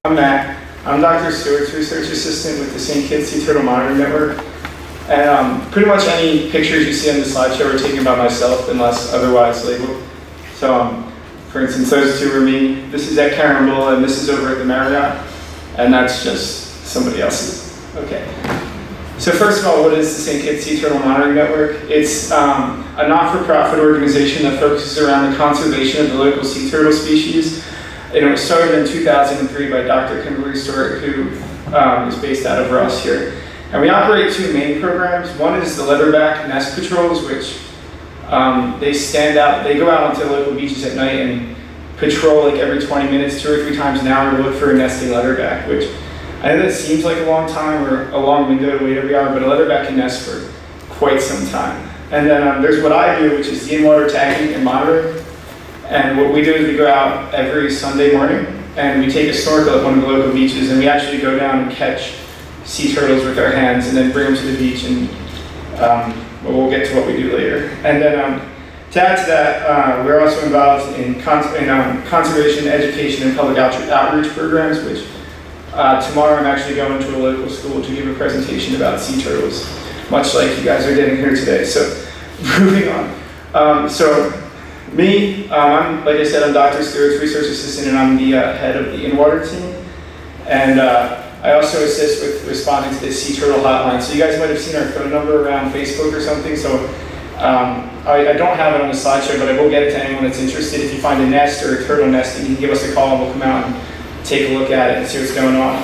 I'm Matt. I'm Dr. Stewart's research assistant with the St. Kitts Sea Turtle Monitoring Network. And pretty much any pictures you see on the slideshow are taken by myself unless otherwise labeled. So for instance, those two are me. This is at Caramel and this is over at the Marriott. And that's just somebody else's. Okay. So first of all, what is the St. Kitts Sea Turtle Monitoring Network? It's a not-for-profit organization that focuses around the conservation of the local sea turtle species. And it was started in 2003 by Dr. Kimberly Stewart, who is based out of Ross here. And we operate two main programs. One is the leatherback nest patrols, which they go out onto local beaches at night and patrol like every 20 minutes, 2 or 3 times an hour to look for a nesting leatherback, which I know that seems like a long time or a long window to wait every hour, but a leatherback can nest for quite some time. And then there's what I do, which is the in-water tagging and monitoring. And what we do is we go out every Sunday morning and we take a snorkel at one of the local beaches and we actually go down and catch sea turtles with our hands and then bring them to the beach, and we'll get to what we do later. And then to add to that, we're also involved in conservation, education, and public outreach programs, which tomorrow I'm actually going to a local school to give a presentation about sea turtles, much like you guys are getting here today. So moving on. I'm, like I said, I'm Dr. Stewart's research assistant and I'm the head of the in-water team. And I also assist with responding to the sea turtle hotline. So you guys might have seen our phone number around Facebook or something. So I don't have it on the slideshow, but I will get it to anyone that's interested. If you find a nest or a turtle nesting, you can give us a call and we'll come out and take a look at it and see what's going on.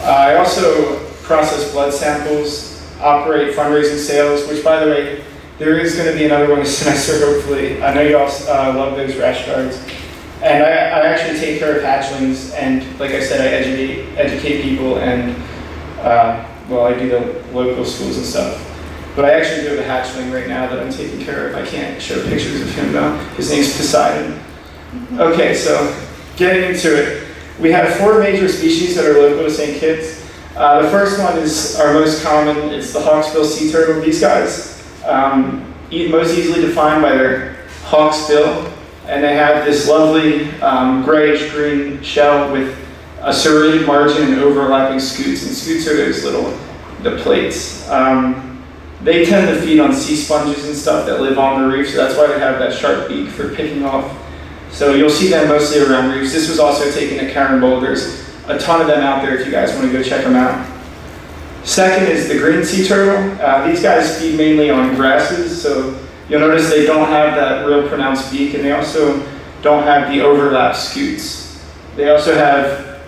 I also process blood samples, operate fundraising sales, which, by the way, there is going to be another one this semester, hopefully. I know you all love those rash guards. And I actually take care of hatchlings, and like I said, I educate people, and I do the local schools and stuff. But I actually do have a hatchling right now that I'm taking care of. I can't show pictures of him though. His name's Poseidon. Okay, so getting into it. We have 4 major species that are local to St. Kitts. The first one is our most common. It's the hawksbill sea turtle. These guys most easily defined by their hawk's bill, and they have this lovely grayish-green shell with a serrated margin and overlapping scutes. And scutes are those the plates. They tend to feed on sea sponges and stuff that live on the reef, so that's why they have that sharp beak for picking off. So you'll see them mostly around reefs. This was also taken at Caramel. There's a ton of them out there if you guys want to go check them out. Second is the green sea turtle. These guys feed mainly on grasses, so you'll notice they don't have that real pronounced beak, and they also don't have the overlap scutes. They also have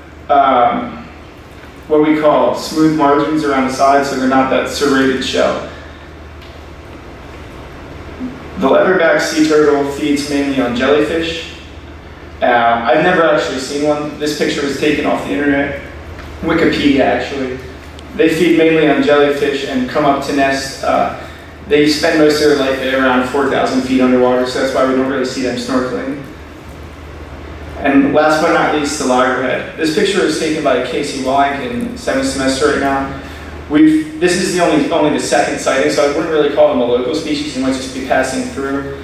what we call smooth margins around the sides, so they're not that serrated shell. The leatherback sea turtle feeds mainly on jellyfish. I've never actually seen one. This picture was taken off the internet, Wikipedia actually. They feed mainly on jellyfish and come up to nest. They spend most of their life at around 4,000 feet underwater, so that's why we don't really see them snorkeling. And last but not least, the loggerhead. This picture was taken by Casey Wallenk in 7th semester right now. This is only the second sighting, so I wouldn't really call him a local species. He might just be passing through.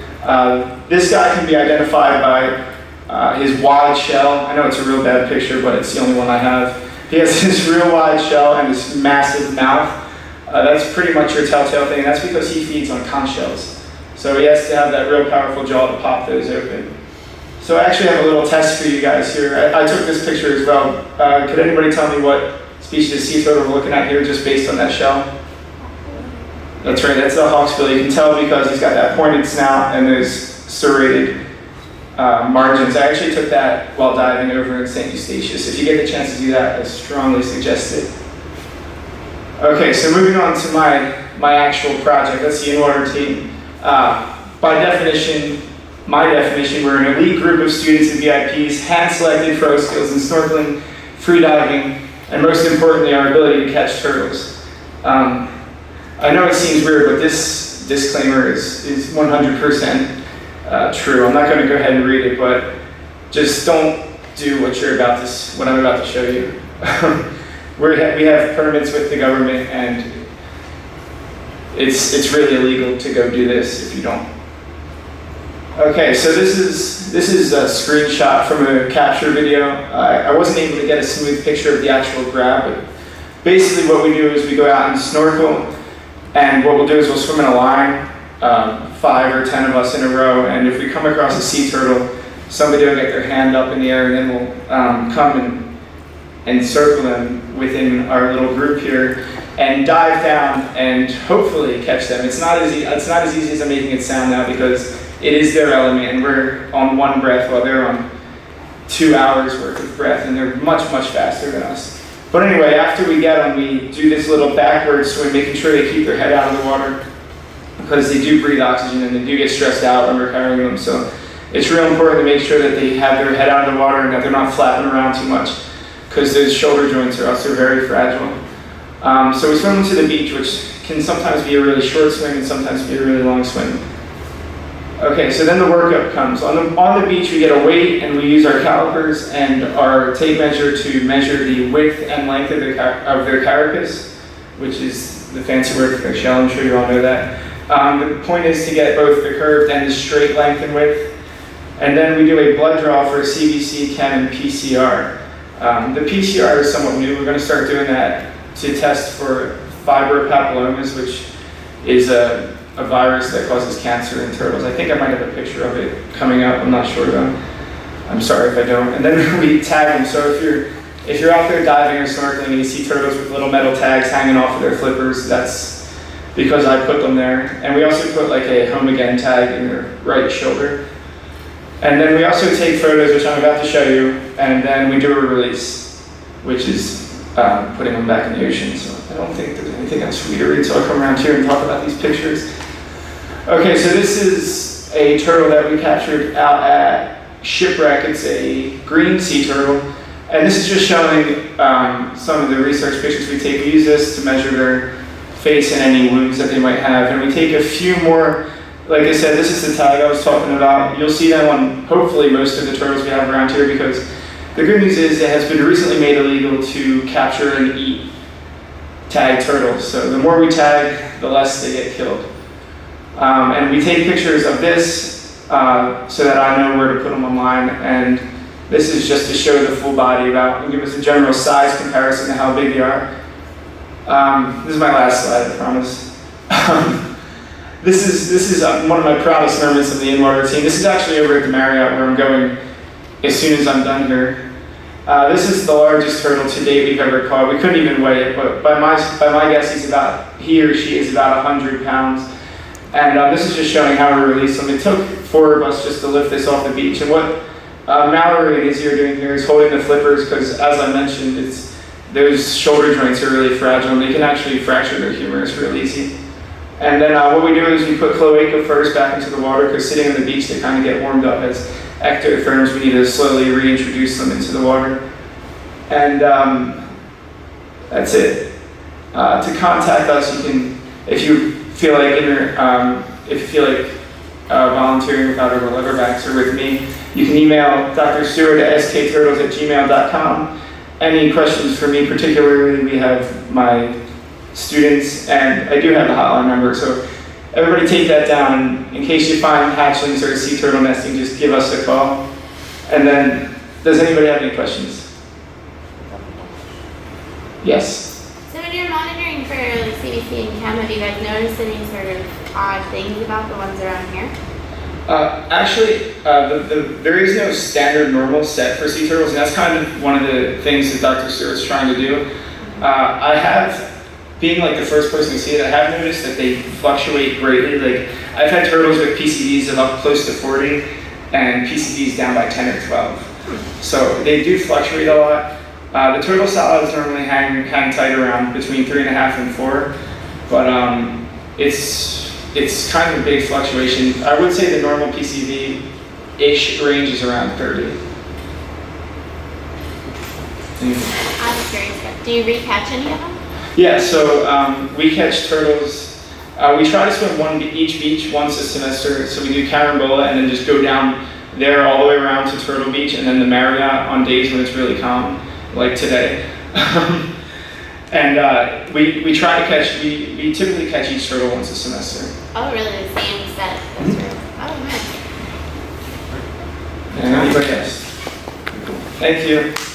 This guy can be identified by his wide shell. I know it's a real bad picture, but it's the only one I have. He has this real wide shell and this massive mouth. That's pretty much your telltale thing. That's because he feeds on conch shells. So he has to have that real powerful jaw to pop those open. So I actually have a little test for you guys here. I took this picture as well. Could anybody tell me what species of sea turtle we're looking at here just based on that shell? That's right, that's the hawksbill. You can tell because he's got that pointed snout and those serrated margins. I actually took that while diving over in St. Eustatius. If you get the chance to do that, I strongly suggest it. Okay, so moving on to my actual project. That's the in-water team. By definition, my definition, we're an elite group of students and VIPs, hand-selected for our skills in snorkeling, free diving, and most importantly, our ability to catch turtles. I know it seems weird, but this disclaimer is 100% true. I'm not going to go ahead and read it, but just don't do what I'm about to show you. We have permits with the government, and it's really illegal to go do this if you don't. Okay, so this is a screenshot from a capture video. I wasn't able to get a smooth picture of the actual grab, but basically what we do is we go out and snorkel, and what we'll do is we'll swim in a line, 5 or 10 of us in a row, and if we come across a sea turtle, somebody will get their hand up in the air, and then we'll come and circle them within our little group here, and dive down and hopefully catch them. It's not as easy as I'm making it sound now, because it is their element, and we're on 1 breath while they're on 2 hours worth of breath, and they're much, much faster than us. But anyway, after we get them, we do this little backward swim, making sure they keep their head out of the water, because they do breathe oxygen and they do get stressed out when we're carrying them. So it's real important to make sure that they have their head out of the water and that they're not flapping around too much, because those shoulder joints are also very fragile. So we swim to the beach, which can sometimes be a really short swim and sometimes be a really long swim. Okay, so then the workup comes. On the beach, we get a weight, and we use our calipers and our tape measure to measure the width and length of their carapace, which is the fancy word for their shell. I'm sure you all know that. The point is to get both the curved and the straight length and width. And then we do a blood draw for CBC, chem, and PCR. The PCR is somewhat new. We're going to start doing that to test for fibropapillomas, which is a virus that causes cancer in turtles. I think I might have a picture of it coming up. I'm not sure though. I'm sorry if I don't. And then we tag them. So if you're out there diving or snorkeling and you see turtles with little metal tags hanging off of their flippers, that's because I put them there. And we also put like a home again tag in their right shoulder. And then we also take photos, which I'm about to show you, and then we do a release, which is putting them back in the ocean. So I don't think there's anything else for me to read, so I'll come around here and talk about these pictures. Okay, so this is a turtle that we captured out at Shipwreck. It's a green sea turtle, and this is just showing some of the research pictures we take. We use this to measure their face and any wounds that they might have, and we take a few more. Like I said, this is the tag I was talking about. You'll see them on hopefully most of the turtles we have around here, because the good news is it has been recently made illegal to capture and eat tagged turtles. So the more we tag, the less they get killed. And we take pictures of this so that I know where to put them online. And this is just to show the full body about and give us a general size comparison to how big they are. This is my last slide, I promise. This is one of my proudest moments of the in-water team. This is actually over at the Marriott, where I'm going as soon as I'm done here. This is the largest turtle to date we've ever caught. We couldn't even weigh it, but by my guess, he or she is about 100 pounds. And this is just showing how we release them. It took 4 of us just to lift this off the beach. And what Mallory and Izzy are doing here is holding the flippers, because as I mentioned, those shoulder joints are really fragile, and they can actually fracture their humerus real easy. And then what we do is we put cloaca first back into the water, because sitting on the beach they kind of get warmed up as ectotherms. We need to slowly reintroduce them into the water. And that's it. To contact us, you can, if you feel like volunteering with either the leatherbacks or with me, you can email Dr. Stewart at skturtles@gmail.com. Any questions for me particularly, we have my students, and I do have the hotline number, so everybody take that down. In case you find hatchlings or sea turtle nesting, just give us a call. And then, does anybody have any questions? Yes? So when you're monitoring for like CBC and chem, have you guys noticed any sort of odd things about the ones around here? Actually, there is no standard normal set for sea turtles, and that's kind of one of the things that Dr. Stewart's trying to do. I have, being like the first person to see it, I have noticed that they fluctuate greatly. Like, I've had turtles with PCDs of up close to 40 and PCDs down by 10 or 12. So they do fluctuate a lot. The turtle solids normally hang tight around between 3.5 and 4, but it's kind of a big fluctuation. I would say the normal PCD-ish range is around 30. I'm curious, do you recatch any of them? Yeah, so we catch turtles. We try to swim each beach once a semester. So we do Carambola and then just go down there all the way around to Turtle Beach, and then the Marriott on days when it's really calm, like today. And we try to catch. We typically catch each turtle once a semester. Oh, really? The same set of turtles? Oh, nice. Thank you.